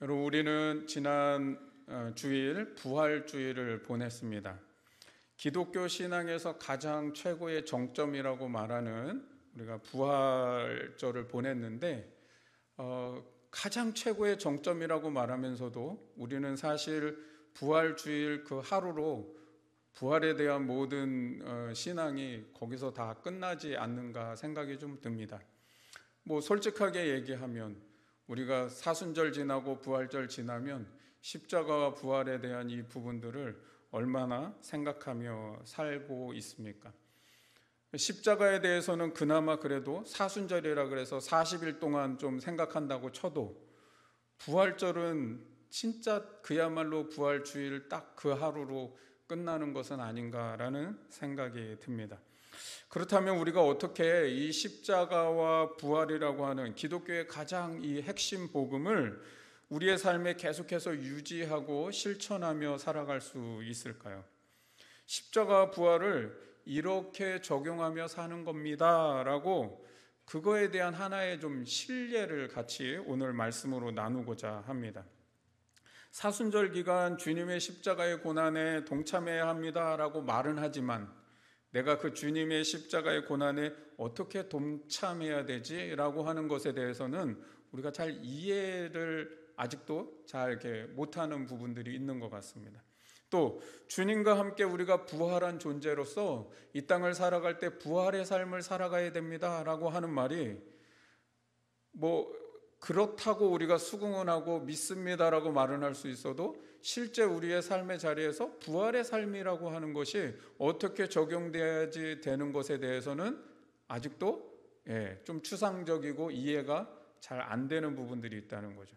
여러분, 우리는 지난 주일 부활주일을 보냈습니다. 기독교 신앙에서 가장 최고의 정점이라고 말하는 우리가 부활절을 보냈는데 가장 최고의 정점이라고 말하면서도 우리는 사실 부활주일 그 하루로 부활에 대한 모든 신앙이 거기서 다 끝나지 않는가 생각이 좀 듭니다. 솔직하게 얘기하면 우리가 사순절 지나고 부활절 지나면 십자가와 부활에 대한 이 부분들을 얼마나 생각하며 살고 있습니까? 십자가에 대해서는 그나마 그래도 사순절이라 그래서 40일 동안 좀 생각한다고 쳐도 부활절은 진짜 그야말로 부활주일 딱 그 하루로 끝나는 것은 아닌가라는 생각이 듭니다. 그렇다면 우리가 어떻게 이 십자가와 부활이라고 하는 기독교의 가장 이 핵심 복음을 우리의 삶에 계속해서 유지하고 실천하며 살아갈 수 있을까요? 십자가와 부활을 이렇게 적용하며 사는 겁니다 라고 그거에 대한 하나의 좀 실례를 같이 오늘 말씀으로 나누고자 합니다. 사순절 기간 주님의 십자가의 고난에 동참해야 합니다 라고 말은 하지만 내가 그 주님의 십자가의 고난에 어떻게 동참해야 되지? 라고 하는 것에 대해서는 우리가 잘 이해를 아직도 잘 이렇게 못하는 부분들이 있는 것 같습니다. 또 주님과 함께 우리가 부활한 존재로서 이 땅을 살아갈 때 부활의 삶을 살아가야 됩니다 라고 하는 말이 그렇다고 우리가 수긍은 하고 믿습니다라고 말은 할 수 있어도 실제 우리의 삶의 자리에서 부활의 삶이라고 하는 것이 어떻게 적용돼야지 되는 것에 대해서는 아직도 좀 추상적이고 이해가 잘 안 되는 부분들이 있다는 거죠.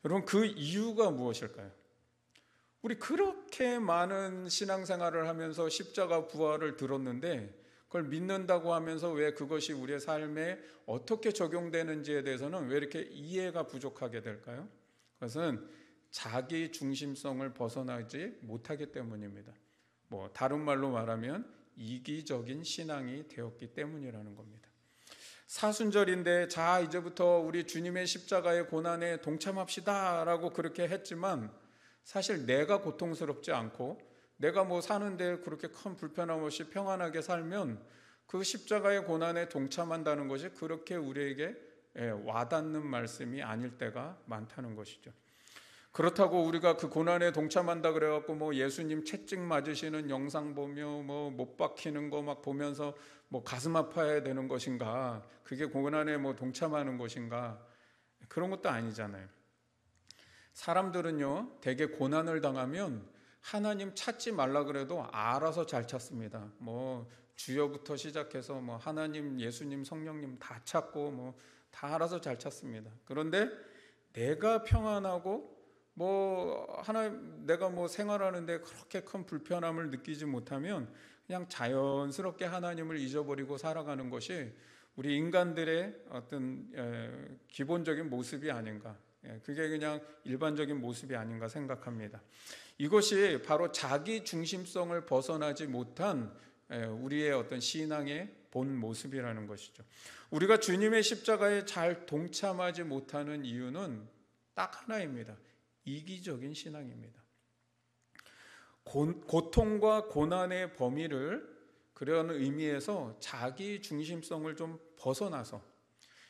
여러분, 그 이유가 무엇일까요? 우리 그렇게 많은 신앙생활을 하면서 십자가 부활을 들었는데 그걸 믿는다고 하면서 왜 그것이 우리의 삶에 어떻게 적용되는지에 대해서는 왜 이렇게 이해가 부족하게 될까요? 그것은 자기 중심성을 벗어나지 못하기 때문입니다. 다른 말로 말하면 이기적인 신앙이 되었기 때문이라는 겁니다. 사순절인데 자 이제부터 우리 주님의 십자가의 고난에 동참합시다 라고 그렇게 했지만 사실 내가 고통스럽지 않고 내가 사는데 그렇게 큰 불편함 없이 평안하게 살면 그 십자가의 고난에 동참한다는 것이 그렇게 우리에게 와닿는 말씀이 아닐 때가 많다는 것이죠. 그렇다고 우리가 그 고난에 동참한다 그래갖고 예수님 채찍 맞으시는 영상 보며 못 박히는 거 막 보면서 가슴 아파야 되는 것인가, 그게 고난에 동참하는 것인가, 그런 것도 아니잖아요. 사람들은요 되게 고난을 당하면 하나님 찾지 말라 그래도 알아서 잘 찾습니다. 주여부터 시작해서 하나님, 예수님, 성령님 다 찾고 다 알아서 잘 찾습니다. 그런데 내가 평안하고 내가 생활하는데 그렇게 큰 불편함을 느끼지 못하면 그냥 자연스럽게 하나님을 잊어버리고 살아가는 것이 우리 인간들의 어떤 기본적인 모습이 아닌가, 그게 그냥 일반적인 모습이 아닌가 생각합니다. 이것이 바로 자기 중심성을 벗어나지 못한 우리의 어떤 신앙의 본 모습이라는 것이죠. 우리가 주님의 십자가에 잘 동참하지 못하는 이유는 딱 하나입니다. 이기적인 신앙입니다. 고통과 고난의 범위를 그런 의미에서 자기 중심성을 좀 벗어나서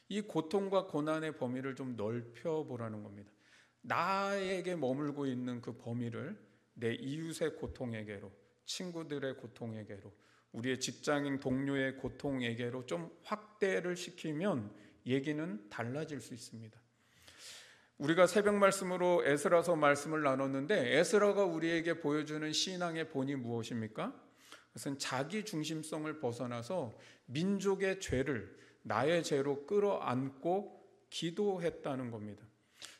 이 고통과 고난의 범위를 좀 넓혀보라는 겁니다. 나에게 머물고 있는 그 범위를 내 이웃의 고통에게로, 친구들의 고통에게로, 우리의 직장인 동료의 고통에게로 좀 확대를 시키면 얘기는 달라질 수 있습니다. 우리가 새벽 말씀으로 에스라서 말씀을 나눴는데 에스라가 우리에게 보여주는 신앙의 본이 무엇입니까? 그것은 자기 중심성을 벗어나서 민족의 죄를 나의 죄로 끌어안고 기도했다는 겁니다.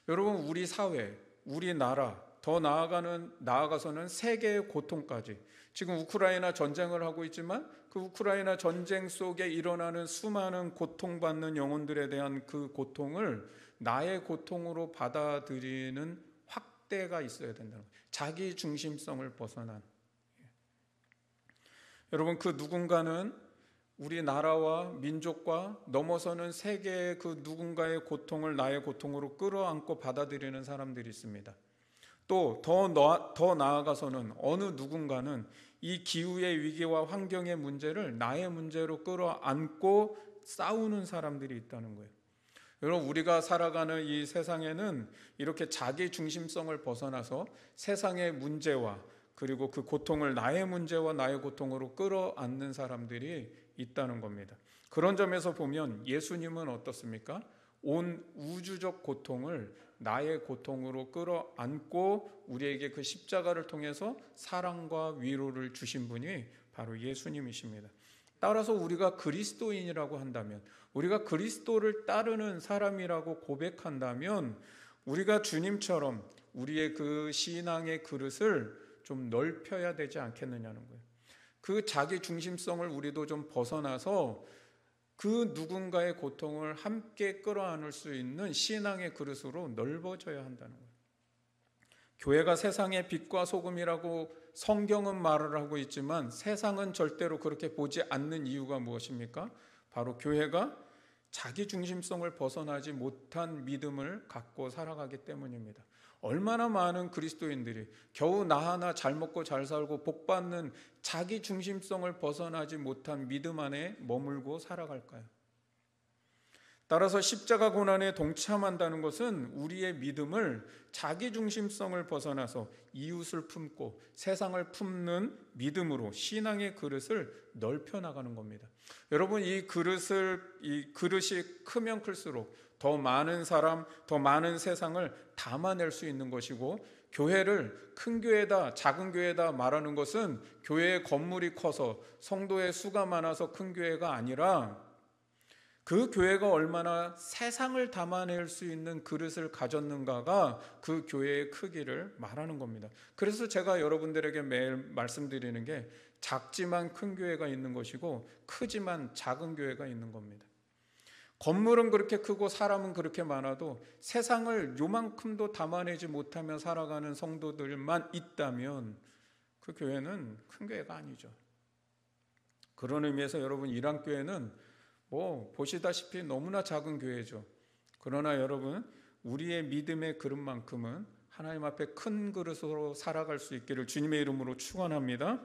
여러분, 우리 사회, 우리 나라, 더 나아가서는 세계의 고통까지, 지금 우크라이나 전쟁을 하고 있지만 그 우크라이나 전쟁 속에 일어나는 수많은 고통받는 영혼들에 대한 그 고통을 나의 고통으로 받아들이는 확대가 있어야 된다는 거예요. 자기 중심성을 벗어난. 여러분, 그 누군가는 우리 나라와 민족과 넘어서는 세계의 그 누군가의 고통을 나의 고통으로 끌어안고 받아들이는 사람들이 있습니다. 또 더 나아가서는 어느 누군가는 이 기후의 위기와 환경의 문제를 나의 문제로 끌어안고 싸우는 사람들이 있다는 거예요. 여러분, 우리가 살아가는 이 세상에는 이렇게 자기 중심성을 벗어나서 세상의 문제와 그리고 그 고통을 나의 문제와 나의 고통으로 끌어안는 사람들이 있다는 겁니다. 그런 점에서 보면 예수님은 어떻습니까? 온 우주적 고통을 나의 고통으로 끌어안고 우리에게 그 십자가를 통해서 사랑과 위로를 주신 분이 바로 예수님이십니다. 따라서 우리가 그리스도인이라고 한다면, 우리가 그리스도를 따르는 사람이라고 고백한다면 우리가 주님처럼 우리의 그 신앙의 그릇을 좀 넓혀야 되지 않겠느냐는 거예요. 그 자기 중심성을 우리도 좀 벗어나서 그 누군가의 고통을 함께 끌어안을 수 있는 신앙의 그릇으로 넓어져야 한다는 거예요. 교회가 세상의 빛과 소금이라고 성경은 말을 하고 있지만 세상은 절대로 그렇게 보지 않는 이유가 무엇입니까? 바로 교회가 자기 중심성을 벗어나지 못한 믿음을 갖고 살아가기 때문입니다. 얼마나 많은 그리스도인들이 겨우 나 하나 잘 먹고 잘 살고 복받는 자기 중심성을 벗어나지 못한 믿음 안에 머물고 살아갈까요? 따라서 십자가 고난에 동참한다는 것은 우리의 믿음을 자기 중심성을 벗어나서 이웃을 품고 세상을 품는 믿음으로 신앙의 그릇을 넓혀 나가는 겁니다. 여러분, 이 그릇이 크면 클수록 더 많은 사람, 더 많은 세상을 담아낼 수 있는 것이고, 교회를 큰 교회다, 작은 교회다 말하는 것은 교회의 건물이 커서 성도의 수가 많아서 큰 교회가 아니라 그 교회가 얼마나 세상을 담아낼 수 있는 그릇을 가졌는가가 그 교회의 크기를 말하는 겁니다. 그래서 제가 여러분들에게 매일 말씀드리는 게 작지만 큰 교회가 있는 것이고 크지만 작은 교회가 있는 겁니다. 건물은 그렇게 크고 사람은 그렇게 많아도 세상을 요만큼도 담아내지 못하며 살아가는 성도들만 있다면 그 교회는 큰 교회가 아니죠. 그런 의미에서 여러분, 이랑교회는 보시다시피 너무나 작은 교회죠. 그러나 여러분, 우리의 믿음의 그릇만큼은 하나님 앞에 큰 그릇으로 살아갈 수 있기를 주님의 이름으로 축원합니다.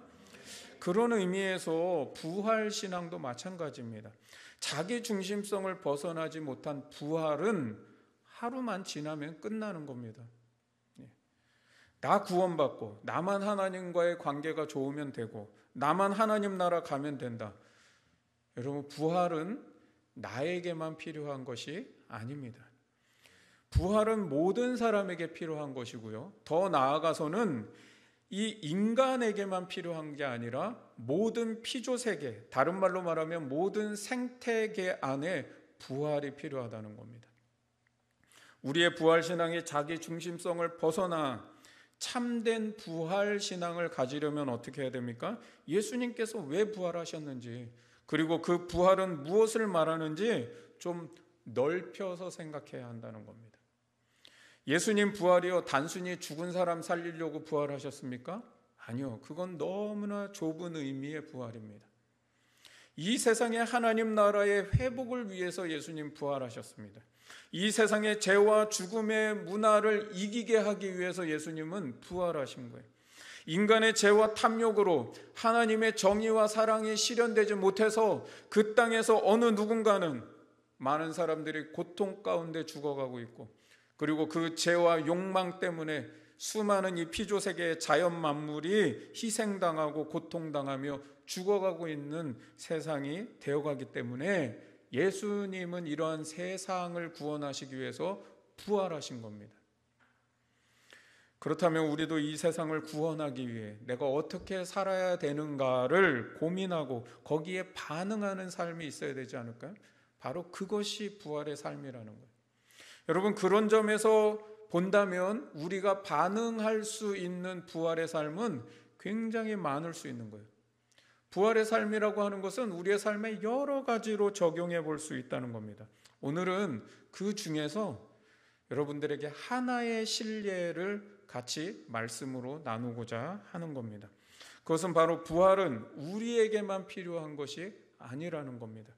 그런 의미에서 부활신앙도 마찬가지입니다. 자기 중심성을 벗어나지 못한 부활은 하루만 지나면 끝나는 겁니다. 나 구원받고 나만 하나님과의 관계가 좋으면 되고 나만 하나님 나라 가면 된다. 여러분, 부활은 나에게만 필요한 것이 아닙니다. 부활은 모든 사람에게 필요한 것이고요. 더 나아가서는 이 인간에게만 필요한 게 아니라 모든 피조세계, 다른 말로 말하면 모든 생태계 안에 부활이 필요하다는 겁니다. 우리의 부활신앙이 자기 중심성을 벗어나 참된 부활신앙을 가지려면 어떻게 해야 됩니까? 예수님께서 왜 부활하셨는지, 그리고 그 부활은 무엇을 말하는지 좀 넓혀서 생각해야 한다는 겁니다. 예수님 부활이요, 단순히 죽은 사람 살리려고 부활하셨습니까? 아니요, 그건 너무나 좁은 의미의 부활입니다. 이 세상의 하나님 나라의 회복을 위해서 예수님 부활하셨습니다. 이 세상의 죄와 죽음의 문화를 이기게 하기 위해서 예수님은 부활하신 거예요. 인간의 죄와 탐욕으로 하나님의 정의와 사랑이 실현되지 못해서 그 땅에서 어느 누군가는 많은 사람들이 고통 가운데 죽어가고 있고, 그리고 그 죄와 욕망 때문에 수많은 이 피조세계의 자연 만물이 희생당하고 고통당하며 죽어가고 있는 세상이 되어가기 때문에 예수님은 이러한 세상을 구원하시기 위해서 부활하신 겁니다. 그렇다면 우리도 이 세상을 구원하기 위해 내가 어떻게 살아야 되는가를 고민하고 거기에 반응하는 삶이 있어야 되지 않을까요? 바로 그것이 부활의 삶이라는 거예요. 여러분, 그런 점에서 본다면 우리가 반응할 수 있는 부활의 삶은 굉장히 많을 수 있는 거예요. 부활의 삶이라고 하는 것은 우리의 삶에 여러 가지로 적용해 볼 수 있다는 겁니다. 오늘은 그 중에서 여러분들에게 하나의 실례를 같이 말씀으로 나누고자 하는 겁니다. 그것은 바로 부활은 우리에게만 필요한 것이 아니라는 겁니다.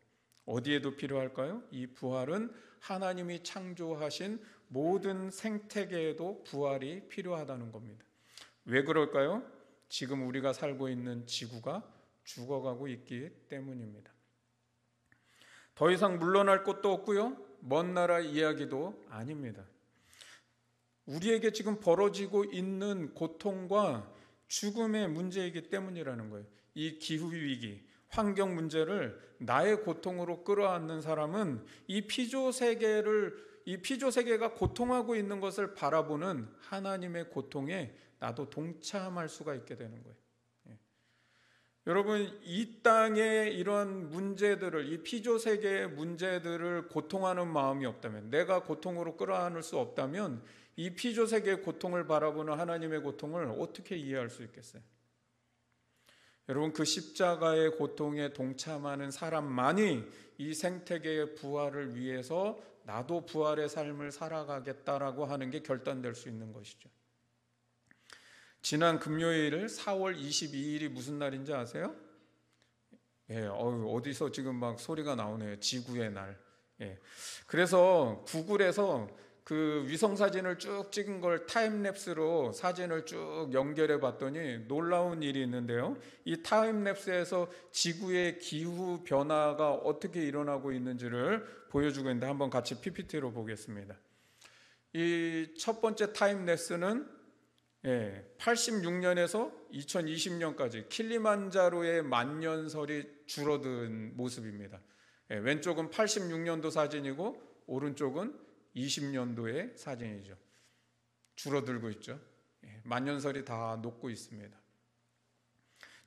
어디에도 필요할까요? 이 부활은 하나님이 창조하신 모든 생태계에도 부활이 필요하다는 겁니다. 왜 그럴까요? 지금 우리가 살고 있는 지구가 죽어가고 있기 때문입니다. 더 이상 물러날 곳도 없고요, 먼 나라 이야기도 아닙니다. 우리에게 지금 벌어지고 있는 고통과 죽음의 문제이기 때문이라는 거예요. 이 기후위기, 환경 문제를 나의 고통으로 끌어안는 사람은 이 피조세계가 고통하고 있는 것을 바라보는 하나님의 고통에 나도 동참할 수가 있게 되는 거예요. 여러분, 이 땅의 이런 문제들을, 이 피조세계의 문제들을 고통하는 마음이 없다면, 내가 고통으로 끌어안을 수 없다면 이 피조세계의 고통을 바라보는 하나님의 고통을 어떻게 이해할 수 있겠어요? 여러분, 그 십자가의 고통에 동참하는 사람만이 이 생태계의 부활을 위해서 나도 부활의 삶을 살아가겠다라고 하는 게 결단될 수 있는 것이죠. 지난 금요일 4월 22일이 무슨 날인지 아세요? 어디서 지금 막 소리가 나오네요. 지구의 날. 그래서 구글에서 그 위성사진을 쭉 찍은 걸 타임랩스로 사진을 쭉 연결해 봤더니 놀라운 일이 있는데요. 이 타임랩스에서 지구의 기후 변화가 어떻게 일어나고 있는지를 보여주고 있는데 한번 같이 PPT로 보겠습니다. 이 첫 번째 타임랩스는 86년에서 2020년까지 킬리만자로의 만년설이 줄어든 모습입니다. 왼쪽은 86년도 사진이고 오른쪽은 20년도의 사진이죠. 줄어들고 있죠. 만년설이 다 녹고 있습니다.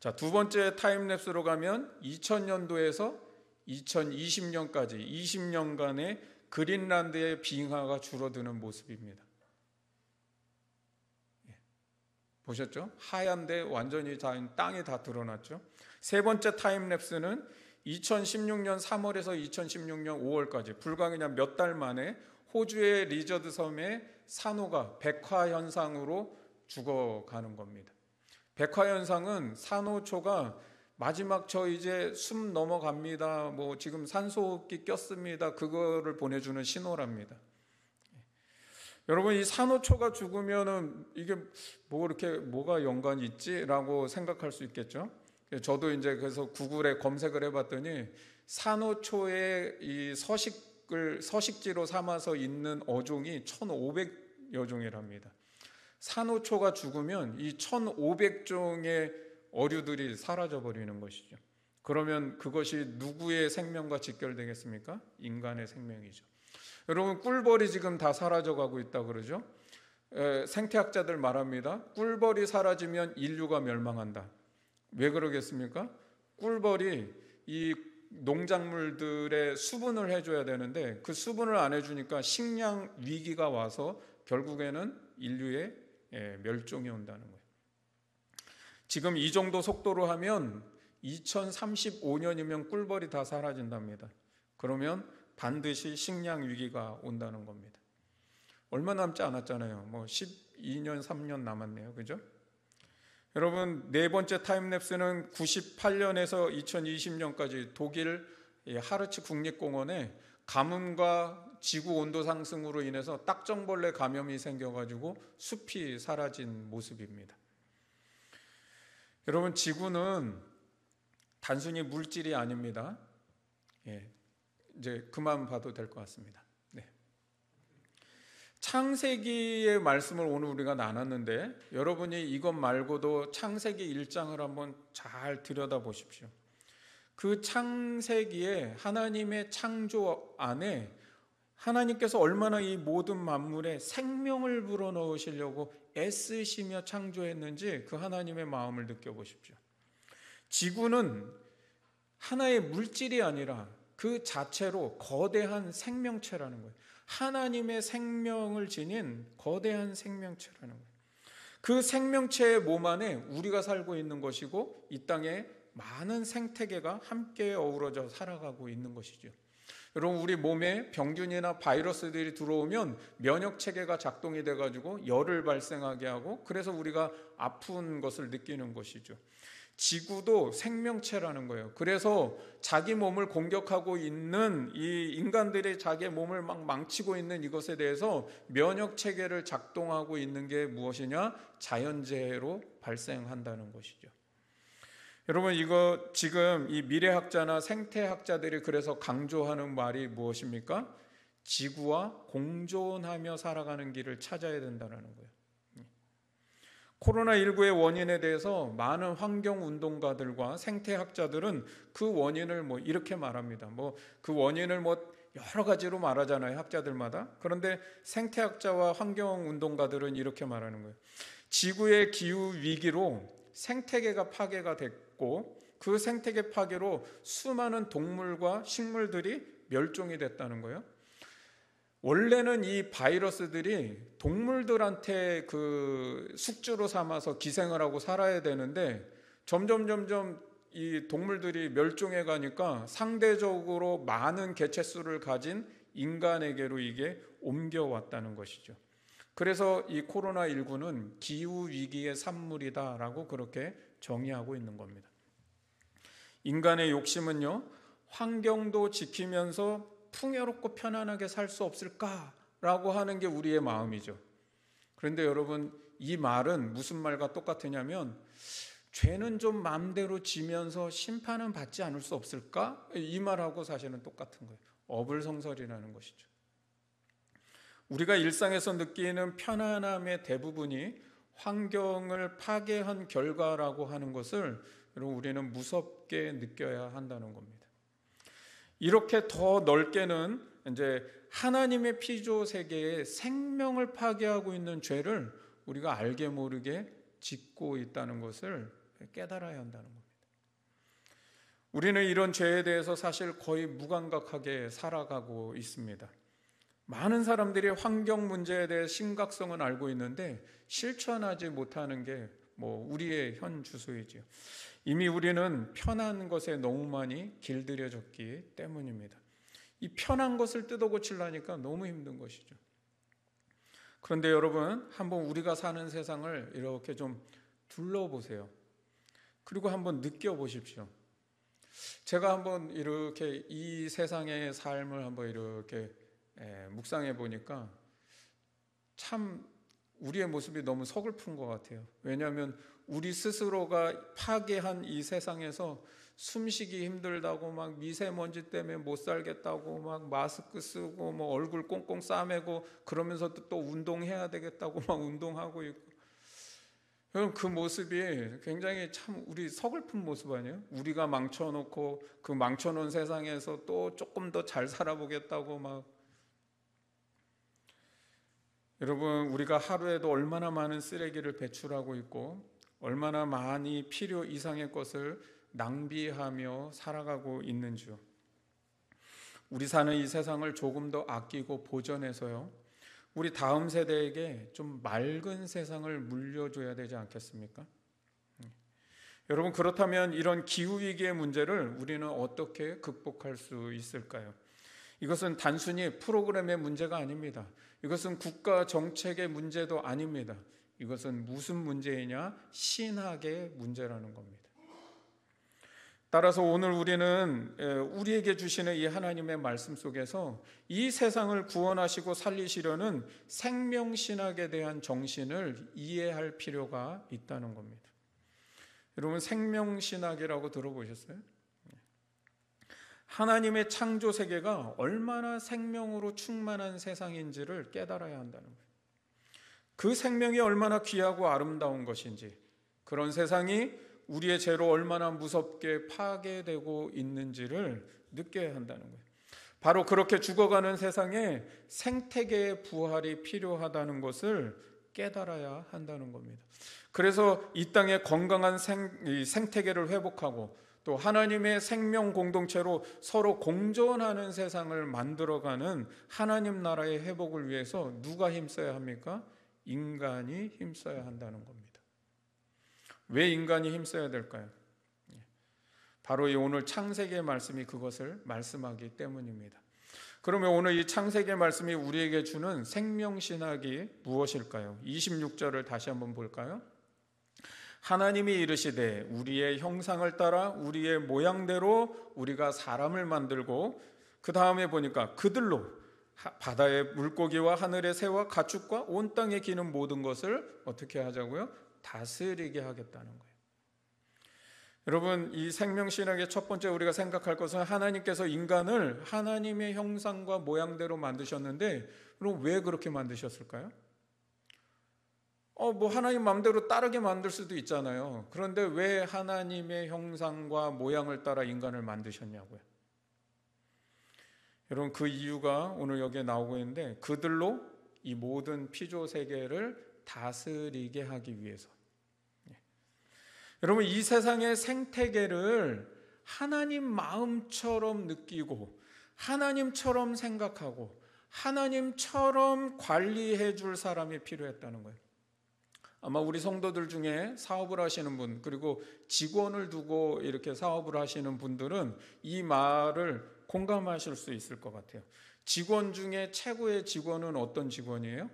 자, 두 번째 타임랩스로 가면 2000년도에서 2020년까지 20년간의 그린란드의 빙하가 줄어드는 모습입니다. 보셨죠? 하얀데 완전히 땅이 다 드러났죠. 세 번째 타임랩스는 2016년 3월에서 2016년 5월까지 불과 그냥 몇 달 만에 호주의 리저드 섬의 산호가 백화현상으로 죽어가는 겁니다. 백화현상은 산호초가 마지막 저 이제 숨 넘어갑니다, 뭐 지금 산소호흡기 꼈습니다, 그거를 보내주는 신호랍니다. 여러분, 이 산호초가 죽으면은 이게 뭐가 연관이 있지라고 생각할 수 있겠죠. 저도 이제 그래서 구글에 검색을 해봤더니 산호초의 이 서식지로 삼아서 있는 어종이 1,500여 종이랍니다. 산호초가 죽으면 이 1,500종의 어류들이 사라져 버리는 것이죠. 그러면 그것이 누구의 생명과 직결되겠습니까? 인간의 생명이죠. 여러분, 꿀벌이 지금 다 사라져가고 있다 그러죠. 생태학자들 말합니다. 꿀벌이 사라지면 인류가 멸망한다. 왜 그러겠습니까? 꿀벌이 이 농작물들의 수분을 해줘야 되는데 그 수분을 안 해주니까 식량 위기가 와서 결국에는 인류의 멸종이 온다는 거예요. 지금 이 정도 속도로 하면 2035년이면 꿀벌이 다 사라진답니다. 그러면 반드시 식량 위기가 온다는 겁니다. 얼마 남지 않았잖아요. 12년, 3년 남았네요. 그죠? 여러분, 네 번째 타임랩스는 98년에서 2020년까지 독일 하르츠 국립공원에 가뭄과 지구 온도 상승으로 인해서 딱정벌레 감염이 생겨가지고 숲이 사라진 모습입니다. 여러분, 지구는 단순히 물질이 아닙니다. 이제 그만 봐도 될 것 같습니다. 창세기의 말씀을 오늘 우리가 나눴는데 여러분이 이것 말고도 창세기 1장을 한번 잘 들여다보십시오. 그 창세기에 하나님의 창조 안에 하나님께서 얼마나 이 모든 만물에 생명을 불어넣으시려고 애쓰시며 창조했는지 그 하나님의 마음을 느껴보십시오. 지구는 하나의 물질이 아니라 그 자체로 거대한 생명체라는 거예요. 하나님의 생명을 지닌 거대한 생명체라는 거예요. 그 생명체의 몸 안에 우리가 살고 있는 것이고 이 땅에 많은 생태계가 함께 어우러져 살아가고 있는 것이죠. 여러분, 우리 몸에 병균이나 바이러스들이 들어오면 면역체계가 작동이 돼가지고 열을 발생하게 하고 그래서 우리가 아픈 것을 느끼는 것이죠. 지구도 생명체라는 거예요. 그래서 자기 몸을 공격하고 있는 이 인간들이 자기 몸을 막 망치고 있는 이것에 대해서 면역 체계를 작동하고 있는 게 무엇이냐? 자연재해로 발생한다는 것이죠. 여러분, 이거 지금 이 미래학자나 생태학자들이 그래서 강조하는 말이 무엇입니까? 지구와 공존하며 살아가는 길을 찾아야 된다는 거예요. 코로나19의 원인에 대해서 많은 환경운동가들과 생태학자들은 그 원인을 이렇게 말합니다. 그 원인을 여러 가지로 말하잖아요, 학자들마다. 그런데 생태학자와 환경운동가들은 이렇게 말하는 거예요. 지구의 기후 위기로 생태계가 파괴가 됐고, 그 생태계 파괴로 수많은 동물과 식물들이 멸종이 됐다는 거예요. 원래는 이 바이러스들이 동물들한테 그 숙주로 삼아서 기생을 하고 살아야 되는데 점점 이 동물들이 멸종해 가니까 상대적으로 많은 개체수를 가진 인간에게로 이게 옮겨왔다는 것이죠. 그래서 이 코로나19는 기후위기의 산물이다라고 그렇게 정의하고 있는 겁니다. 인간의 욕심은요, 환경도 지키면서 풍요롭고 편안하게 살 수 없을까라고 하는 게 우리의 마음이죠. 그런데 여러분, 이 말은 무슨 말과 똑같으냐면 죄는 좀 마음대로 지면서 심판은 받지 않을 수 없을까? 이 말하고 사실은 똑같은 거예요. 어불성설이라는 것이죠. 우리가 일상에서 느끼는 편안함의 대부분이 환경을 파괴한 결과라고 하는 것을 여러분, 우리는 무섭게 느껴야 한다는 겁니다. 이렇게 더 넓게는 이제 하나님의 피조 세계에 생명을 파괴하고 있는 죄를 우리가 알게 모르게 짓고 있다는 것을 깨달아야 한다는 겁니다. 우리는 이런 죄에 대해서 사실 거의 무감각하게 살아가고 있습니다. 많은 사람들이 환경 문제에 대해 심각성은 알고 있는데 실천하지 못하는 게 우리의 현 주소이지요. 이미 우리는 편한 것에 너무 많이 길들여졌기 때문입니다. 이 편한 것을 뜯어 고치려니까 너무 힘든 것이죠. 그런데 여러분, 한번 우리가 사는 세상을 이렇게 좀 둘러보세요. 그리고 한번 느껴보십시오. 제가 한번 이렇게 이 세상의 삶을 한번 이렇게 묵상해 보니까 참 우리의 모습이 너무 서글픈 것 같아요. 왜냐하면 우리 스스로가 파괴한 이 세상에서 숨쉬기 힘들다고 막 미세먼지 때문에 못 살겠다고 막 마스크 쓰고 얼굴 꽁꽁 싸매고 그러면서도 또 운동해야 되겠다고 막 운동하고 있고, 여러분, 그 모습이 굉장히 참 우리 서글픈 모습 아니에요? 우리가 망쳐놓고 그 망쳐놓은 세상에서 또 조금 더 잘 살아보겠다고 막. 여러분, 우리가 하루에도 얼마나 많은 쓰레기를 배출하고 있고 얼마나 많이 필요 이상의 것을 낭비하며 살아가고 있는지요. 우리 사는 이 세상을 조금 더 아끼고 보존해서요, 우리 다음 세대에게 좀 맑은 세상을 물려줘야 되지 않겠습니까? 여러분, 그렇다면 이런 기후위기의 문제를 우리는 어떻게 극복할 수 있을까요? 이것은 단순히 프로그램의 문제가 아닙니다. 이것은 국가 정책의 문제도 아닙니다. 이것은 무슨 문제이냐? 신학의 문제라는 겁니다. 따라서 오늘 우리는 우리에게 주시는 이 하나님의 말씀 속에서 이 세상을 구원하시고 살리시려는 생명신학에 대한 정신을 이해할 필요가 있다는 겁니다. 여러분, 생명신학이라고 들어보셨어요? 하나님의 창조 세계가 얼마나 생명으로 충만한 세상인지를 깨달아야 한다는 거예요. 그 생명이 얼마나 귀하고 아름다운 것인지, 그런 세상이 우리의 죄로 얼마나 무섭게 파괴되고 있는지를 느껴야 한다는 거예요. 바로 그렇게 죽어가는 세상에 생태계의 부활이 필요하다는 것을 깨달아야 한다는 겁니다. 그래서 이 땅에 건강한 생태계를 회복하고 또 하나님의 생명 공동체로 서로 공존하는 세상을 만들어가는 하나님 나라의 회복을 위해서 누가 힘써야 합니까? 인간이 힘써야 한다는 겁니다. 왜 인간이 힘써야 될까요? 바로 이 오늘 창세기의 말씀이 그것을 말씀하기 때문입니다. 그러면 오늘 이 창세기의 말씀이 우리에게 주는 생명신학이 무엇일까요? 26절을 다시 한번 볼까요? 하나님이 이르시되 우리의 형상을 따라 우리의 모양대로 우리가 사람을 만들고, 그 다음에 보니까 그들로 바다의 물고기와 하늘의 새와 가축과 온 땅에 기는 모든 것을 어떻게 하자고요? 다스리게 하겠다는 거예요. 여러분, 이 생명신학의 첫 번째 우리가 생각할 것은 하나님께서 인간을 하나님의 형상과 모양대로 만드셨는데, 그럼 왜 그렇게 만드셨을까요? 뭐 하나님 마음대로 따르게 만들 수도 있잖아요. 그런데 왜 하나님의 형상과 모양을 따라 인간을 만드셨냐고요. 여러분, 그 이유가 오늘 여기에 나오고 있는데, 그들로 이 모든 피조 세계를 다스리게 하기 위해서. 여러분, 이 세상의 생태계를 하나님 마음처럼 느끼고 하나님처럼 생각하고 하나님처럼 관리해 줄 사람이 필요했다는 거예요. 아마 우리 성도들 중에 사업을 하시는 분, 그리고 직원을 두고 이렇게 사업을 하시는 분들은 이 말을 공감하실 수 있을 것 같아요. 직원 중에 최고의 직원은 어떤 직원이에요?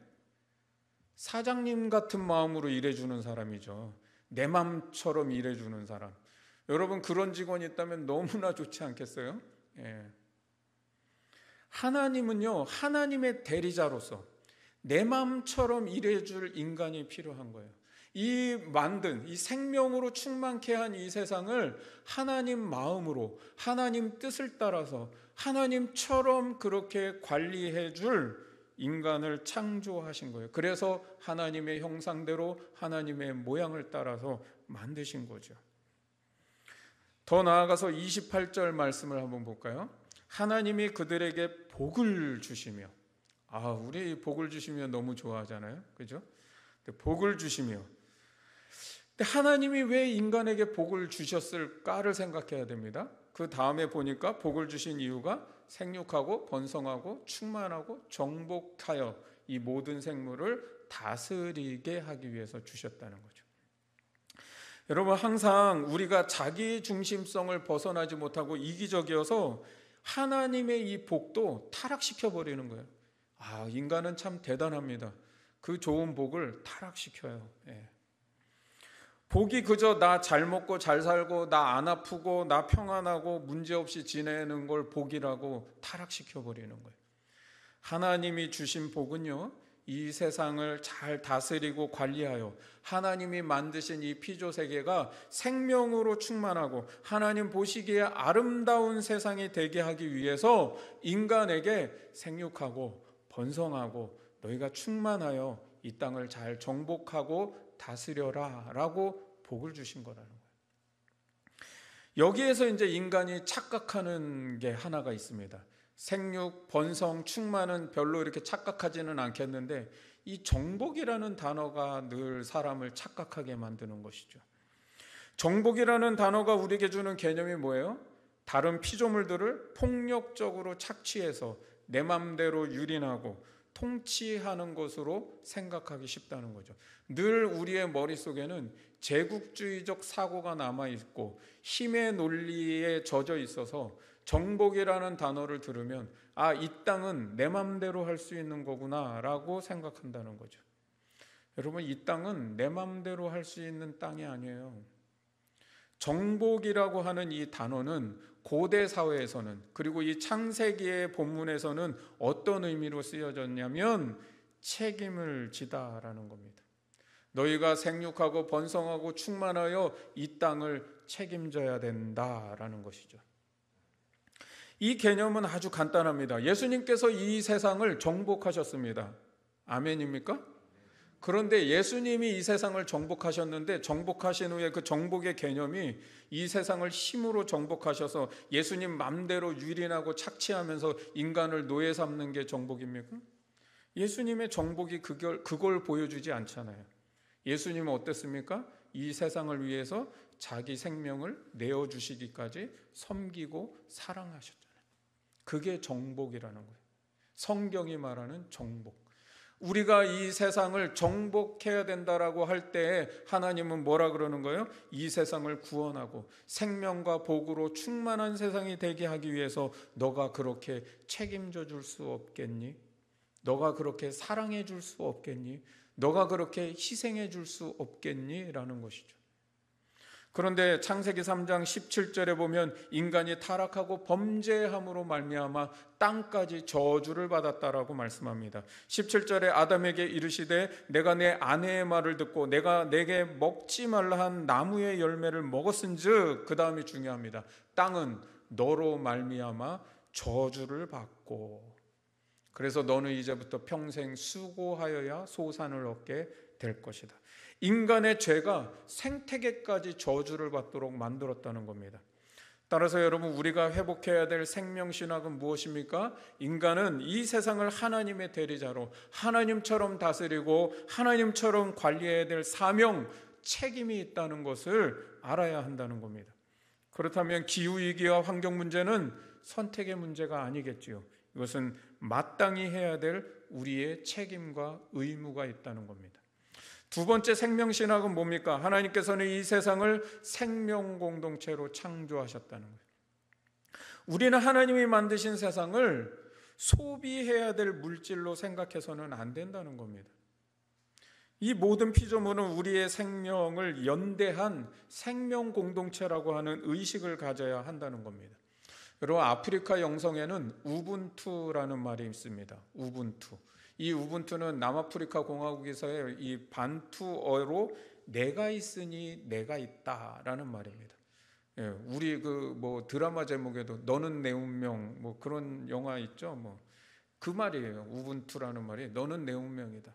사장님 같은 마음으로 일해주는 사람이죠. 내 마음처럼 일해주는 사람. 여러분, 그런 직원이 있다면 너무나 좋지 않겠어요? 예. 하나님은요, 하나님의 대리자로서 내 마음처럼 일해줄 인간이 필요한 거예요. 이 생명으로 충만케 한 이 세상을 하나님 마음으로, 하나님 뜻을 따라서 하나님처럼 그렇게 관리해줄 인간을 창조하신 거예요. 그래서 하나님의 형상대로 하나님의 모양을 따라서 만드신 거죠. 더 나아가서 28절 말씀을 한번 볼까요? 하나님이 그들에게 복을 주시며, 우리 복을 주시면 너무 좋아하잖아요. 그죠? 복을 주시며, 근데 하나님이 왜 인간에게 복을 주셨을까를 생각해야 됩니다. 그 다음에 보니까 복을 주신 이유가 생육하고 번성하고 충만하고 정복하여 이 모든 생물을 다스리게 하기 위해서 주셨다는 거죠. 여러분, 항상 우리가 자기 중심성을 벗어나지 못하고 이기적이어서 하나님의 이 복도 타락시켜 버리는 거예요. 인간은 참 대단합니다. 그 좋은 복을 타락시켜요. 예. 복이 그저 나 잘 먹고 잘 살고 나 안 아프고 나 평안하고 문제없이 지내는 걸 복이라고 타락시켜 버리는 거예요. 하나님이 주신 복은요, 이 세상을 잘 다스리고 관리하여 하나님이 만드신 이 피조 세계가 생명으로 충만하고 하나님 보시기에 아름다운 세상이 되게 하기 위해서 인간에게 생육하고 번성하고 너희가 충만하여 이 땅을 잘 정복하고 다스려라 라고 복을 주신 거라는 거예요. 여기에서 이제 인간이 착각하는 게 하나가 있습니다. 생육, 번성, 충만은 별로 이렇게 착각하지는 않겠는데 이 정복이라는 단어가 늘 사람을 착각하게 만드는 것이죠. 정복이라는 단어가 우리에게 주는 개념이 뭐예요? 다른 피조물들을 폭력적으로 착취해서 내 맘대로 유린하고 통치하는 것으로 생각하기 쉽다는 거죠. 늘 우리의 머릿속에는 제국주의적 사고가 남아있고 힘의 논리에 젖어 있어서 정복이라는 단어를 들으면 이 땅은 내 맘대로 할 수 있는 거구나 라고 생각한다는 거죠. 여러분, 이 땅은 내 맘대로 할 수 있는 땅이 아니에요. 정복이라고 하는 이 단어는 고대 사회에서는, 그리고 이 창세기의 본문에서는 어떤 의미로 쓰여졌냐면 책임을 지다라는 겁니다. 너희가 생육하고 번성하고 충만하여 이 땅을 책임져야 된다라는 것이죠. 이 개념은 아주 간단합니다. 예수님께서 이 세상을 정복하셨습니다. 아멘입니까? 그런데 예수님이 이 세상을 정복하셨는데 정복하신 후에 그 정복의 개념이 이 세상을 힘으로 정복하셔서 예수님 맘대로 유린하고 착취하면서 인간을 노예 삼는 게 정복입니까? 예수님의 정복이 그걸 보여주지 않잖아요. 예수님은 어땠습니까? 이 세상을 위해서 자기 생명을 내어주시기까지 섬기고 사랑하셨잖아요. 그게 정복이라는 거예요. 성경이 말하는 정복. 우리가 이 세상을 정복해야 된다라고 할 때 하나님은 뭐라 그러는 거예요? 이 세상을 구원하고 생명과 복으로 충만한 세상이 되게 하기 위해서 너가 그렇게 책임져 줄 수 없겠니? 너가 그렇게 사랑해 줄 수 없겠니? 너가 그렇게 희생해 줄 수 없겠니? 라는 것이죠. 그런데 창세기 3장 17절에 보면 인간이 타락하고 범죄함으로 말미암아 땅까지 저주를 받았다라고 말씀합니다. 17절에 아담에게 이르시되 내가 내 아내의 말을 듣고 내가 내게 먹지 말라 한 나무의 열매를 먹었은즉, 그 다음이 중요합니다. 땅은 너로 말미암아 저주를 받고, 그래서 너는 이제부터 평생 수고하여야 소산을 얻게 될 것이다. 인간의 죄가 생태계까지 저주를 받도록 만들었다는 겁니다. 따라서 여러분, 우리가 회복해야 될 생명신학은 무엇입니까? 인간은 이 세상을 하나님의 대리자로 하나님처럼 다스리고 하나님처럼 관리해야 될 사명, 책임이 있다는 것을 알아야 한다는 겁니다. 그렇다면 기후위기와 환경 문제는 선택의 문제가 아니겠지요. 이것은 마땅히 해야 될 우리의 책임과 의무가 있다는 겁니다. 두 번째 생명신학은 뭡니까? 하나님께서는 이 세상을 생명공동체로 창조하셨다는 거예요. 우리는 하나님이 만드신 세상을 소비해야 될 물질로 생각해서는 안 된다는 겁니다. 이 모든 피조물은 우리의 생명을 연대한 생명공동체라고 하는 의식을 가져야 한다는 겁니다. 여러분, 아프리카 영성에는 우분투라는 말이 있습니다. 우분투. 이 우분투는 남아프리카 공화국에서의 이 반투어로 내가 있으니 내가 있다라는 말입니다. 예, 우리 드라마 제목에도 너는 내 운명 그런 영화 있죠. 그 말이에요. 우분투라는 말이 너는 내 운명이다.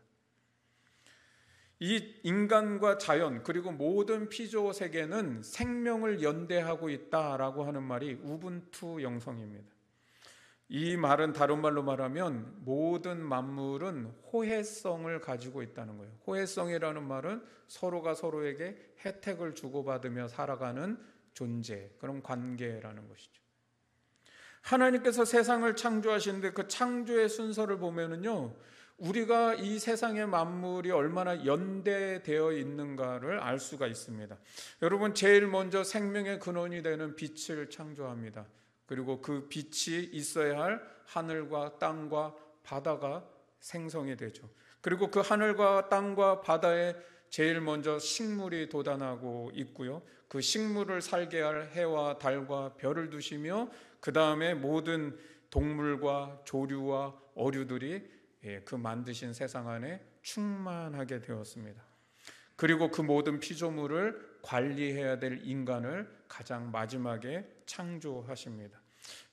이 인간과 자연 그리고 모든 피조 세계는 생명을 연대하고 있다라고 하는 말이 우분투 영성입니다. 이 말은 다른 말로 말하면 모든 만물은 호혜성을 가지고 있다는 거예요. 호혜성이라는 말은 서로가 서로에게 혜택을 주고받으며 살아가는 존재, 그런 관계라는 것이죠. 하나님께서 세상을 창조하시는데 그 창조의 순서를 보면은요, 우리가 이 세상의 만물이 얼마나 연대되어 있는가를 알 수가 있습니다. 여러분, 제일 먼저 생명의 근원이 되는 빛을 창조합니다. 그리고 그 빛이 있어야 할 하늘과 땅과 바다가 생성이 되죠. 그리고 그 하늘과 땅과 바다에 제일 먼저 식물이 돋아나고 있고요. 그 식물을 살게 할 해와 달과 별을 두시며 그 다음에 모든 동물과 조류와 어류들이 그 만드신 세상 안에 충만하게 되었습니다. 그리고 그 모든 피조물을 관리해야 될 인간을 가장 마지막에 창조하십니다.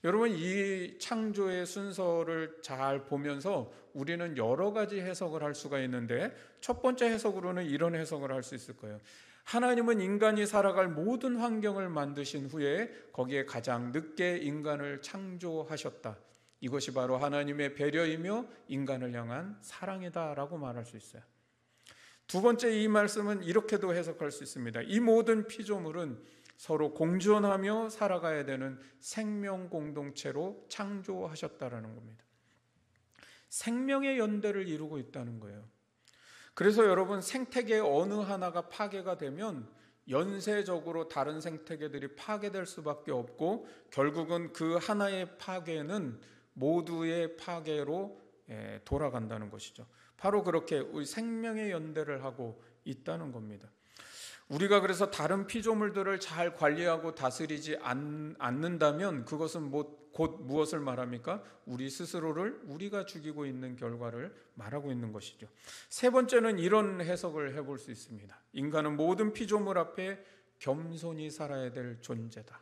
여러분, 이 창조의 순서를 잘 보면서 우리는 여러 가지 해석을 할 수가 있는데, 첫 번째 해석으로는 이런 해석을 할 수 있을 거예요. 하나님은 인간이 살아갈 모든 환경을 만드신 후에 거기에 가장 늦게 인간을 창조하셨다. 이것이 바로 하나님의 배려이며 인간을 향한 사랑이다라고 말할 수 있어요. 두 번째, 이 말씀은 이렇게도 해석할 수 있습니다. 이 모든 피조물은 서로 공존하며 살아가야 되는 생명 공동체로 창조하셨다라는 겁니다. 생명의 연대를 이루고 있다는 거예요. 그래서 여러분, 생태계 어느 하나가 파괴가 되면 연쇄적으로 다른 생태계들이 파괴될 수밖에 없고, 결국은 그 하나의 파괴는 모두의 파괴로 돌아간다는 것이죠. 바로 그렇게 우리 생명의 연대를 하고 있다는 겁니다. 우리가 그래서 다른 피조물들을 잘 관리하고 다스리지 않는다면 그것은 곧 무엇을 말합니까? 우리 스스로를 우리가 죽이고 있는 결과를 말하고 있는 것이죠. 세 번째는 이런 해석을 해볼 수 있습니다. 인간은 모든 피조물 앞에 겸손히 살아야 될 존재다.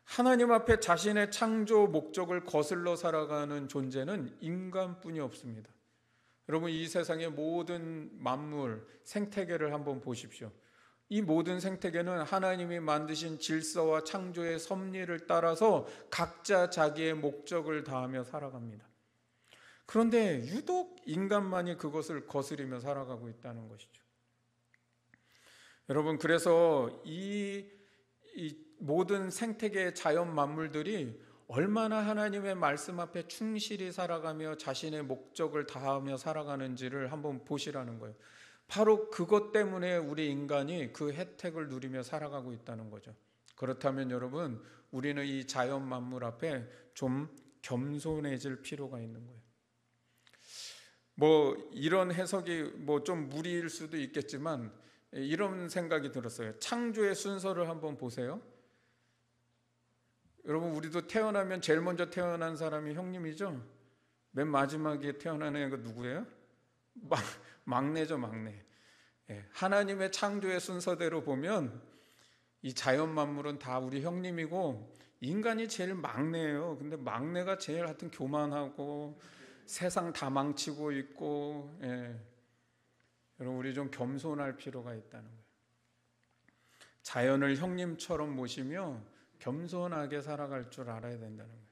하나님 앞에 자신의 창조 목적을 거슬러 살아가는 존재는 인간뿐이 없습니다. 여러분, 이 세상의 모든 만물, 생태계를 한번 보십시오. 이 모든 생태계는 하나님이 만드신 질서와 창조의 섭리를 따라서 각자 자기의 목적을 다하며 살아갑니다. 그런데 유독 인간만이 그것을 거스리며 살아가고 있다는 것이죠. 여러분, 그래서 이 모든 생태계의 자연 만물들이 얼마나 하나님의 말씀 앞에 충실히 살아가며 자신의 목적을 다하며 살아가는지를 한번 보시라는 거예요. 바로 그것 때문에 우리 인간이 그 혜택을 누리며 살아가고 있다는 거죠. 그렇다면 여러분, 우리는 이 자연 만물 앞에 좀 겸손해질 필요가 있는 거예요. 이런 해석이 좀 무리일 수도 있겠지만, 이런 생각이 들었어요. 창조의 순서를 한번 보세요. 여러분, 우리도 태어나면 제일 먼저 태어난 사람이 형님이죠? 맨 마지막에 태어난 애가 누구예요? 막내죠, 막내. 하나님의 창조의 순서대로 보면 이 자연 만물은 다 우리 형님이고 인간이 제일 막내예요. 근데 막내가 제일 하여튼 교만하고 세상 다 망치고 있고, 여러분, 우리 좀 겸손할 필요가 있다는 거예요. 자연을 형님처럼 모시며 겸손하게 살아갈 줄 알아야 된다는 거예요.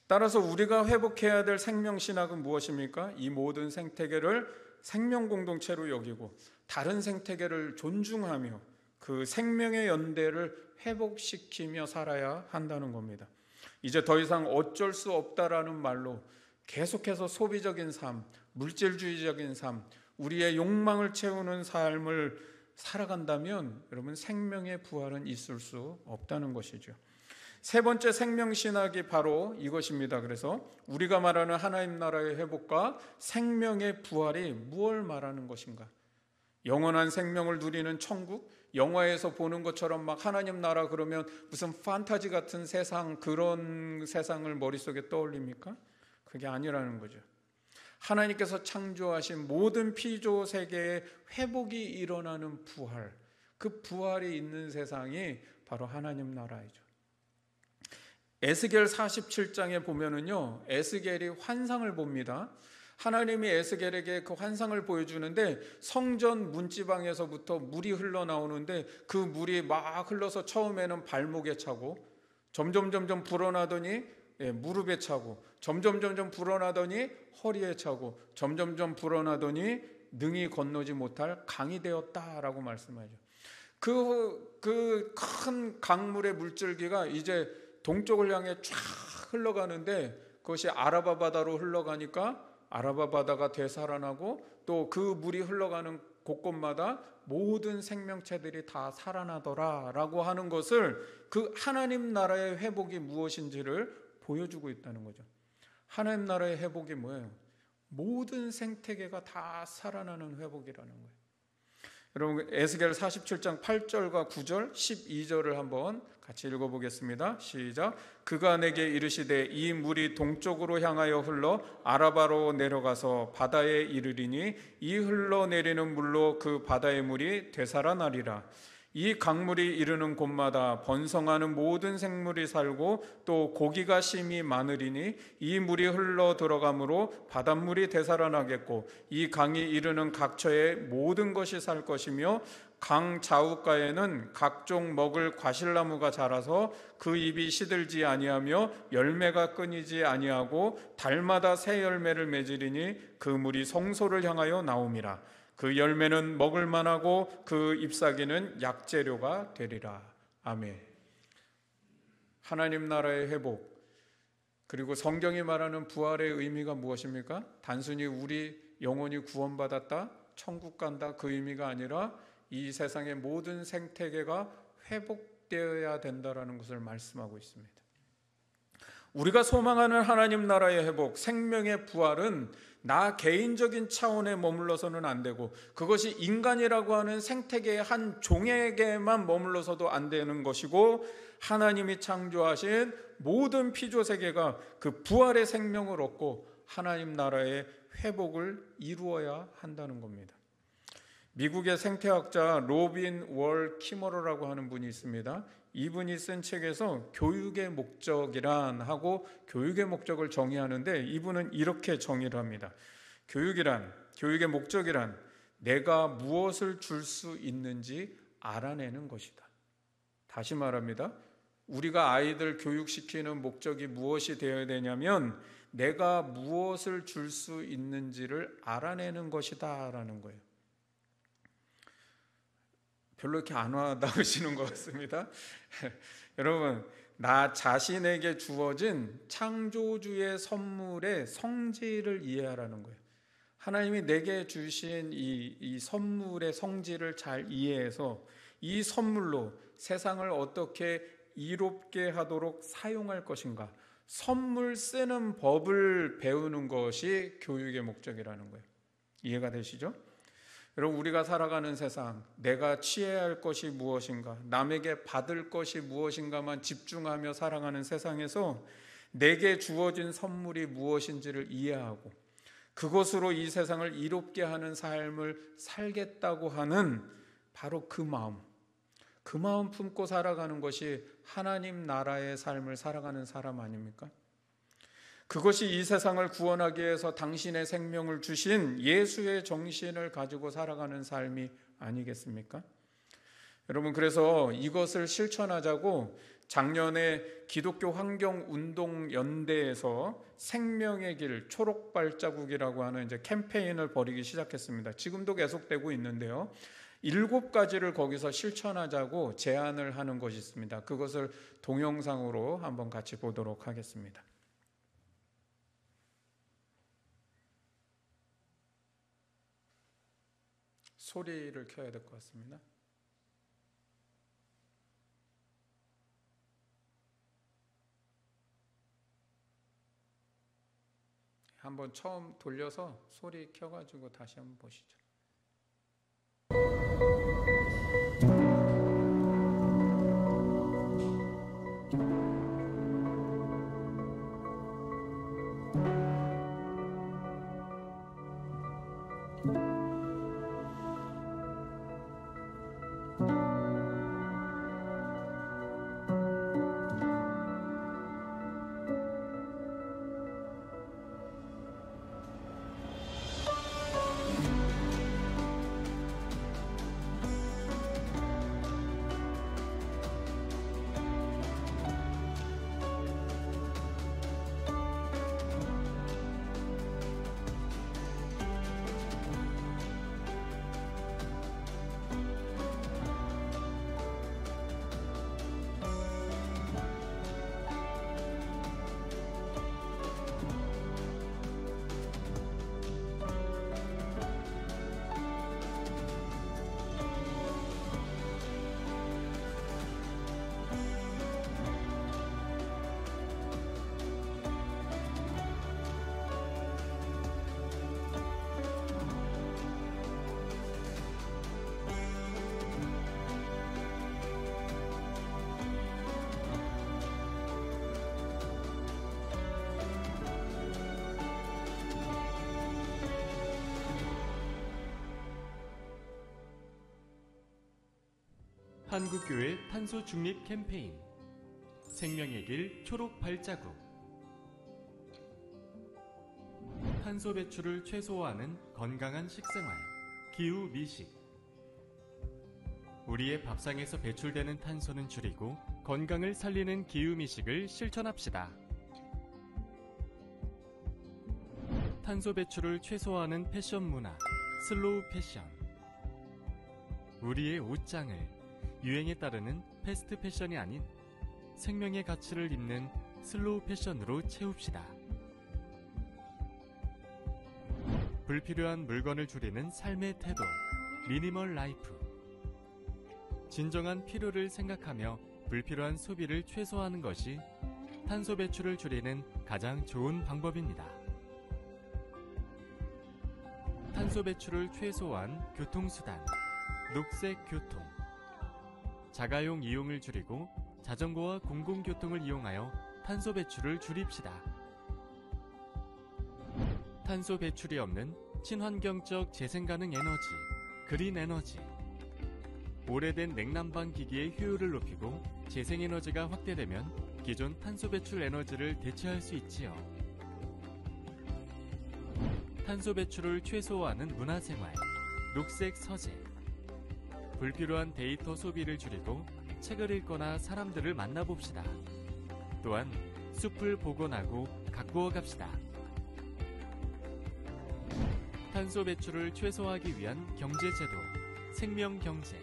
따라서 우리가 회복해야 될 생명신학은 무엇입니까? 이 모든 생태계를 생명 공동체로 여기고 다른 생태계를 존중하며 그 생명의 연대를 회복시키며 살아야 한다는 겁니다. 이제 더 이상 어쩔 수 없다라는 말로 계속해서 소비적인 삶, 물질주의적인 삶, 우리의 욕망을 채우는 삶을 살아간다면 여러분, 생명의 부활은 있을 수 없다는 것이죠. 세 번째 생명신학이 바로 이것입니다. 그래서 우리가 말하는 하나님 나라의 회복과 생명의 부활이 무엇을 말하는 것인가? 영원한 생명을 누리는 천국? 영화에서 보는 것처럼 막 하나님 나라 그러면 무슨 판타지 같은 세상, 그런 세상을 머릿속에 떠올립니까? 그게 아니라는 거죠. 하나님께서 창조하신 모든 피조 세계의 회복이 일어나는 부활, 그 부활이 있는 세상이 바로 하나님 나라이죠. 에스겔 47장에 보면은요, 에스겔이 환상을 봅니다. 하나님이 에스겔에게 그 환상을 보여주는데 성전 문지방에서부터 물이 흘러나오는데 그 물이 막 흘러서 처음에는 발목에 차고 점점 불어나더니 무릎에 차고 점점 불어나더니 허리에 차고 점점 불어나더니 능히 건너지 못할 강이 되었다라고 말씀하죠. 그 큰 강물의 물줄기가 이제 동쪽을 향해 쫙 흘러가는데 그것이 아라바 바다로 흘러가니까 아라바 바다가 되살아나고 또 그 물이 흘러가는 곳곳마다 모든 생명체들이 다 살아나더라라고 하는 것을 그 하나님 나라의 회복이 무엇인지를 보여주고 있다는 거죠. 하나님 나라의 회복이 뭐예요? 모든 생태계가 다 살아나는 회복이라는 거예요. 여러분, 에스겔 47장 8절과 9절, 12절을 한번 같이 읽어보겠습니다. 시작. 그가 내게 이르시되 이 물이 동쪽으로 향하여 흘러 아라바로 내려가서 바다에 이르리니 이 흘러내리는 물로 그 바다의 물이 되살아나리라. 이 강물이 이르는 곳마다 번성하는 모든 생물이 살고 또 고기가 심히 많으리니 이 물이 흘러 들어가므로 바닷물이 되살아나겠고 이 강이 이르는 각처에 모든 것이 살 것이며 강 좌우가에는 각종 먹을 과실나무가 자라서 그 잎이 시들지 아니하며 열매가 끊이지 아니하고 달마다 새 열매를 맺으리니 그 물이 성소를 향하여 나옴이라. 그 열매는 먹을 만하고 그 잎사귀는 약재료가 되리라. 아멘. 하나님 나라의 회복, 그리고 성경이 말하는 부활의 의미가 무엇입니까? 단순히 우리 영혼이 구원받았다, 천국 간다, 그 의미가 아니라 이 세상의 모든 생태계가 회복되어야 된다라는 것을 말씀하고 있습니다. 우리가 소망하는 하나님 나라의 회복, 생명의 부활은 나 개인적인 차원에 머물러서는 안 되고 그것이 인간이라고 하는 생태계의 한 종에게만 머물러서도 안 되는 것이고 하나님이 창조하신 모든 피조세계가 그 부활의 생명을 얻고 하나님 나라의 회복을 이루어야 한다는 겁니다. 미국의 생태학자 로빈 월 키머러라고 하는 분이 있습니다. 이분이 쓴 책에서 교육의 목적이란 하고 교육의 목적을 정의하는데 이분은 이렇게 정의를 합니다. 교육의 목적이란 내가 무엇을 줄 수 있는지 알아내는 것이다. 다시 말합니다. 우리가 아이들 교육시키는 목적이 무엇이 되어야 되냐면 내가 무엇을 줄 수 있는지를 알아내는 것이다 라는 거예요. 별로 이렇게 안 와닿으시는 것 같습니다. 여러분, 나 자신에게 주어진 창조주의 선물의 성질을 이해하라는 거예요. 하나님이 내게 주신 이 선물의 성질을 잘 이해해서 이 선물로 세상을 어떻게 이롭게 하도록 사용할 것인가, 선물 쓰는 법을 배우는 것이 교육의 목적이라는 거예요. 이해가 되시죠? 여러분, 우리가 살아가는 세상, 내가 취해야 할 것이 무엇인가, 남에게 받을 것이 무엇인가만 집중하며 살아가는 세상에서 내게 주어진 선물이 무엇인지를 이해하고 그것으로 이 세상을 이롭게 하는 삶을 살겠다고 하는 바로 그 마음 품고 살아가는 것이 하나님 나라의 삶을 살아가는 사람 아닙니까? 그것이 이 세상을 구원하기 위해서 당신의 생명을 주신 예수의 정신을 가지고 살아가는 삶이 아니겠습니까? 여러분, 그래서 이것을 실천하자고 작년에 기독교 환경운동연대에서 생명의 길 초록발자국이라고 하는 이제 캠페인을 벌이기 시작했습니다. 지금도 계속되고 있는데요. 7가지를 거기서 실천하자고 제안을 하는 것이 있습니다. 그것을 동영상으로 한번 같이 보도록 하겠습니다. 소리를 켜야 될 것 같습니다. 한번 처음 돌려서 소리 켜가지고 다시 한번 보시죠. 한국교회 탄소 중립 캠페인 생명의 길 초록 발자국. 탄소 배출을 최소화하는 건강한 식생활, 기후 미식. 우리의 밥상에서 배출되는 탄소는 줄이고 건강을 살리는 기후 미식을 실천합시다. 탄소 배출을 최소화하는 패션 문화, 슬로우 패션. 우리의 옷장을 유행에 따르는 패스트 패션이 아닌 생명의 가치를 잇는 슬로우 패션으로 채웁시다. 불필요한 물건을 줄이는 삶의 태도, 미니멀 라이프. 진정한 필요를 생각하며 불필요한 소비를 최소화하는 것이 탄소 배출을 줄이는 가장 좋은 방법입니다. 탄소 배출을 최소화한 교통수단, 녹색 교통. 자가용 이용을 줄이고 자전거와 공공교통을 이용하여 탄소 배출을 줄입시다. 탄소 배출이 없는 친환경적 재생가능 에너지, 그린 에너지. 오래된 냉난방 기기의 효율을 높이고 재생에너지가 확대되면 기존 탄소 배출 에너지를 대체할 수 있지요. 탄소 배출을 최소화하는 문화생활, 녹색 서재. 불필요한 데이터 소비를 줄이고 책을 읽거나 사람들을 만나봅시다. 또한 숲을 복원하고 가꾸어 갑시다. 탄소 배출을 최소화하기 위한 경제제도, 생명경제.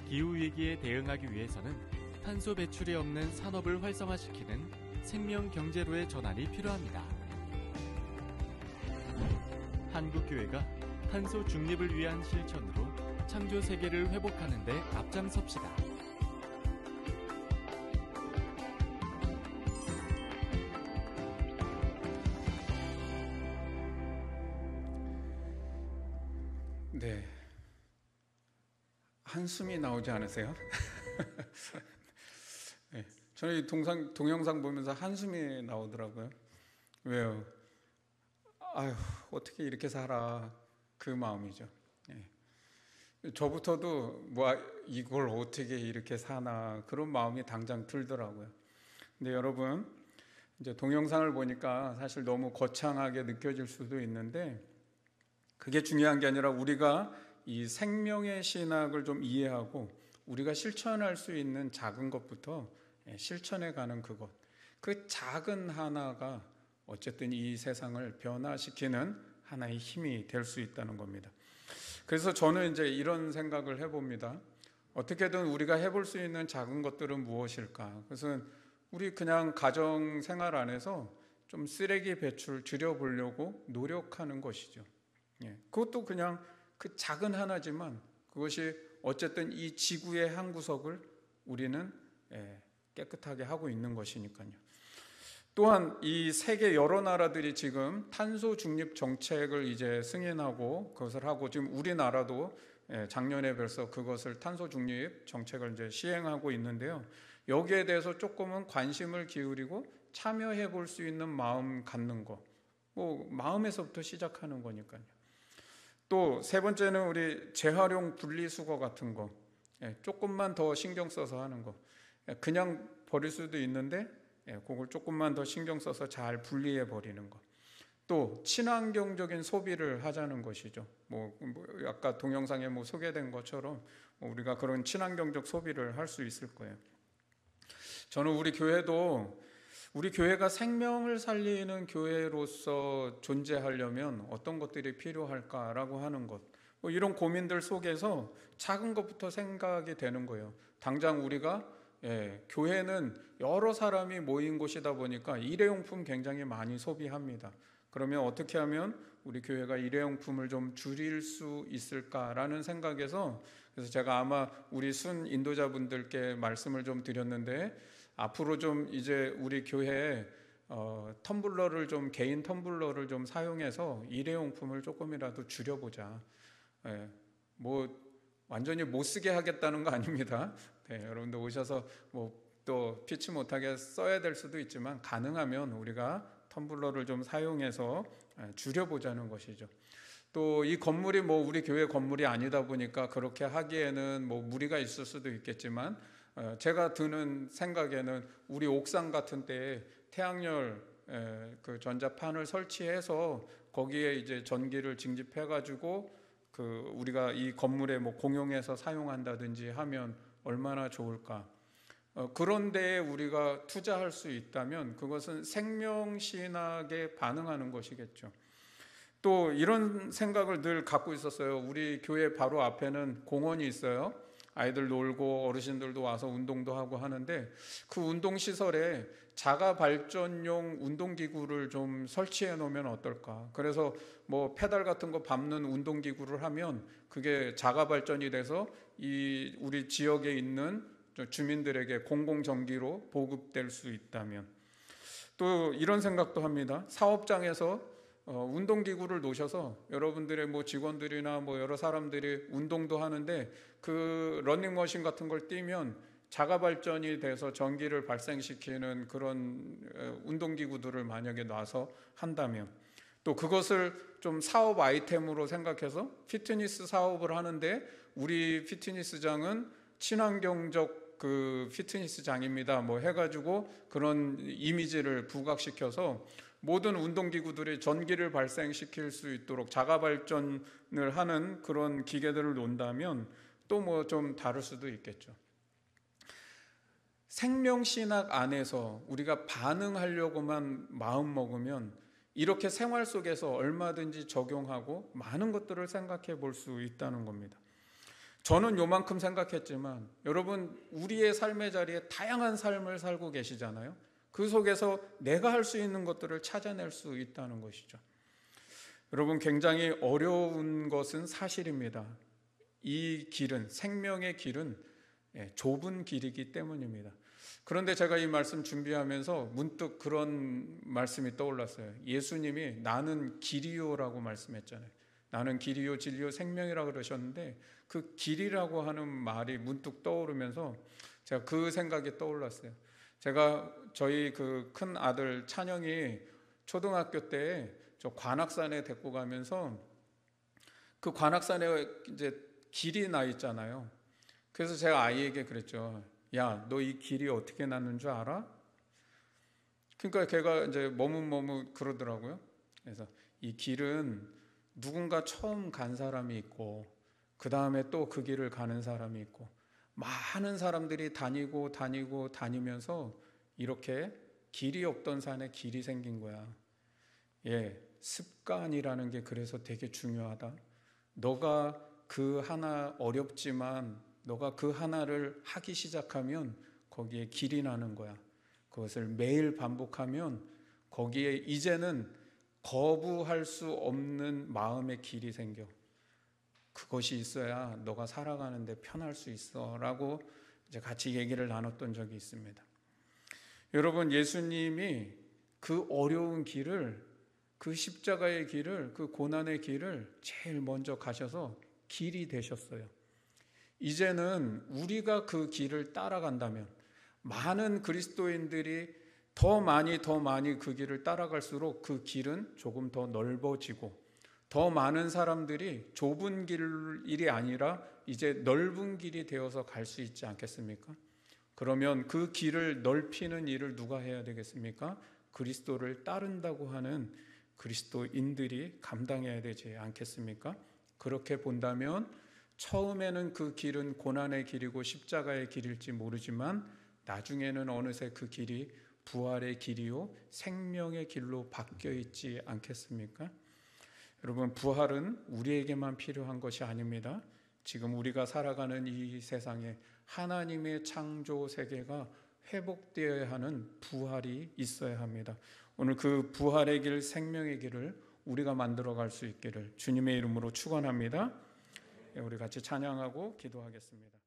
기후위기에 대응하기 위해서는 탄소 배출이 없는 산업을 활성화시키는 생명경제로의 전환이 필요합니다. 한국교회가 탄소 중립을 위한 실천으로 창조 세계를 회복하는 데 앞장섭시다. 네, 한숨이 나오지 않으세요? 네, 저는 이 동영상 보면서 한숨이 나오더라고요. 왜요? 아휴, 어떻게 이렇게 살아? 그 마음이죠. 네. 저부터도 뭐 이걸 어떻게 이렇게 사나 그런 마음이 당장 들더라고요. 근데 여러분, 이제 동영상을 보니까 사실 너무 거창하게 느껴질 수도 있는데 그게 중요한 게 아니라 우리가 이 생명의 신학을 좀 이해하고 우리가 실천할 수 있는 작은 것부터 실천해 가는 그것, 그 작은 하나가 어쨌든 이 세상을 변화시키는 하나의 힘이 될 수 있다는 겁니다. 그래서 저는 이제 이런 생각을 해봅니다. 어떻게든 우리가 해볼 수 있는 작은 것들은 무엇일까? 그래서 우리 그냥 가정 생활 안에서 좀 쓰레기 배출 줄여보려고 노력하는 것이죠. 그것도 그냥 그 작은 하나지만 그것이 어쨌든 이 지구의 한 구석을 우리는 깨끗하게 하고 있는 것이니까요. 또한 이 세계 여러 나라들이 지금 탄소 중립 정책을 이제 승인하고 그것을 하고 지금 우리나라도 작년에 벌써 그것을 탄소 중립 정책을 이제 시행하고 있는데요. 여기에 대해서 조금은 관심을 기울이고 참여해 볼 수 있는 마음 갖는 거, 뭐 마음에서부터 시작하는 거니까요. 또 세 번째는 우리 재활용 분리수거 같은 거, 조금만 더 신경 써서 하는 거. 그냥 버릴 수도 있는데 그걸 조금만 더 신경 써서 잘 분리해 버리는 거. 또 친환경적인 소비를 하자는 것이죠. 뭐 아까 동영상에 뭐 소개된 것처럼 우리가 그런 친환경적 소비를 할 수 있을 거예요. 저는 우리 교회도 우리 교회가 생명을 살리는 교회로서 존재하려면 어떤 것들이 필요할까라고 하는 것, 뭐 이런 고민들 속에서 작은 것부터 생각이 되는 거예요. 당장 우리가 교회는 여러 사람이 모인 곳이다 보니까 일회용품 굉장히 많이 소비합니다. 그러면 어떻게 하면 우리 교회가 일회용품을 좀 줄일 수 있을까라는 생각에서, 그래서 제가 아마 우리 순 인도자분들께 말씀을 좀 드렸는데, 앞으로 좀 이제 우리 교회에 텀블러를 좀 개인 텀블러를 좀 사용해서 일회용품을 조금이라도 줄여보자. 뭐 완전히 못 쓰게 하겠다는 거 아닙니다. 여러분들 오셔서 뭐 또 피치 못하게 써야 될 수도 있지만 가능하면 우리가 텀블러를 좀 사용해서 줄여보자는 것이죠. 또 이 건물이 뭐 우리 교회 건물이 아니다 보니까 그렇게 하기에는 뭐 무리가 있을 수도 있겠지만, 제가 드는 생각에는 우리 옥상 같은 때에 태양열 그 전자판을 설치해서 거기에 이제 전기를 징집해 가지고 그 우리가 이 건물에 뭐 공용해서 사용한다든지 하면 얼마나 좋을까. 그런 데에 우리가 투자할 수 있다면 그것은 생명신학에 반응하는 것이겠죠. 또 이런 생각을 늘 갖고 있었어요. 우리 교회 바로 앞에는 공원이 있어요. 아이들 놀고 어르신들도 와서 운동도 하고 하는데 그 운동시설에 자가 발전용 운동기구를 좀 설치해 놓으면 어떨까. 그래서 뭐 페달 같은 거 밟는 운동기구를 하면 그게 자가 발전이 돼서 이 우리 지역에 있는 주민들에게 공공전기로 보급될 수 있다면. 또 이런 생각도 합니다. 사업장에서 운동기구를 놓으셔서 여러분들의 뭐 직원들이나 뭐 여러 사람들이 운동도 하는데 그 러닝머신 같은 걸 뛰면 자가 발전이 돼서 전기를 발생시키는 그런 운동기구들을 만약에 놔서 한다면, 또 그것을 좀 사업 아이템으로 생각해서 피트니스 사업을 하는데 우리 피트니스장은 친환경적 그 피트니스장입니다 뭐 해가지고 그런 이미지를 부각시켜서 모든 운동기구들이 전기를 발생시킬 수 있도록 자가 발전을 하는 그런 기계들을 놓는다면 또 뭐 좀 다를 수도 있겠죠. 생명신학 안에서 우리가 반응하려고만 마음 먹으면 이렇게 생활 속에서 얼마든지 적용하고 많은 것들을 생각해 볼 수 있다는 겁니다. 저는 요만큼 생각했지만 여러분 우리의 삶의 자리에 다양한 삶을 살고 계시잖아요. 그 속에서 내가 할 수 있는 것들을 찾아낼 수 있다는 것이죠. 여러분 굉장히 어려운 것은 사실입니다. 이 길은, 생명의 길은 좁은 길이기 때문입니다. 그런데 제가 이 말씀 준비하면서 문득 그런 말씀이 떠올랐어요. 예수님이 나는 길이요라고 말씀했잖아요. 나는 길이요 진리요 생명이라 그러셨는데 그 길이라고 하는 말이 문득 떠오르면서 제가 그 생각이 떠올랐어요. 제가 저희 그 큰 아들 찬영이 초등학교 때 저 관악산에 데리고 가면서 그 관악산에 이제 길이 나 있잖아요. 그래서 제가 아이에게 그랬죠. 야, 너 이 길이 어떻게 났는 줄 알아? 그러니까 걔가 이제 머뭇머뭇 그러더라고요. 그래서 이 길은 누군가 처음 간 사람이 있고 그 다음에 또 그 길을 가는 사람이 있고 많은 사람들이 다니면서 이렇게 길이 없던 산에 길이 생긴 거야. 예, 습관이라는 게 그래서 되게 중요하다. 너가 그 하나 어렵지만 너가 그 하나를 하기 시작하면 거기에 길이 나는 거야. 그것을 매일 반복하면 거기에 이제는 거부할 수 없는 마음의 길이 생겨. 그것이 있어야 너가 살아가는데 편할 수 있어 라고 이제 같이 얘기를 나눴던 적이 있습니다. 여러분, 예수님이 그 어려운 길을, 그 십자가의 길을, 그 고난의 길을 제일 먼저 가셔서 길이 되셨어요. 이제는 우리가 그 길을 따라간다면 많은 그리스도인들이 더 많이 그 길을 따라갈수록 그 길은 조금 더 넓어지고 더 많은 사람들이 좁은 길이 아니라 이제 넓은 길이 되어서 갈 수 있지 않겠습니까? 그러면 그 길을 넓히는 일을 누가 해야 되겠습니까? 그리스도를 따른다고 하는 그리스도인들이 감당해야 되지 않겠습니까? 그렇게 본다면 처음에는 그 길은 고난의 길이고 십자가의 길일지 모르지만 나중에는 어느새 그 길이 부활의 길이요 생명의 길로 바뀌어 있지 않겠습니까? 여러분, 부활은 우리에게만 필요한 것이 아닙니다. 지금 우리가 살아가는 이 세상에 하나님의 창조 세계가 회복되어야 하는 부활이 있어야 합니다. 오늘 그 부활의 길, 생명의 길을 우리가 만들어갈 수 있기를 주님의 이름으로 축원합니다. 우리 같이 찬양하고 기도하겠습니다.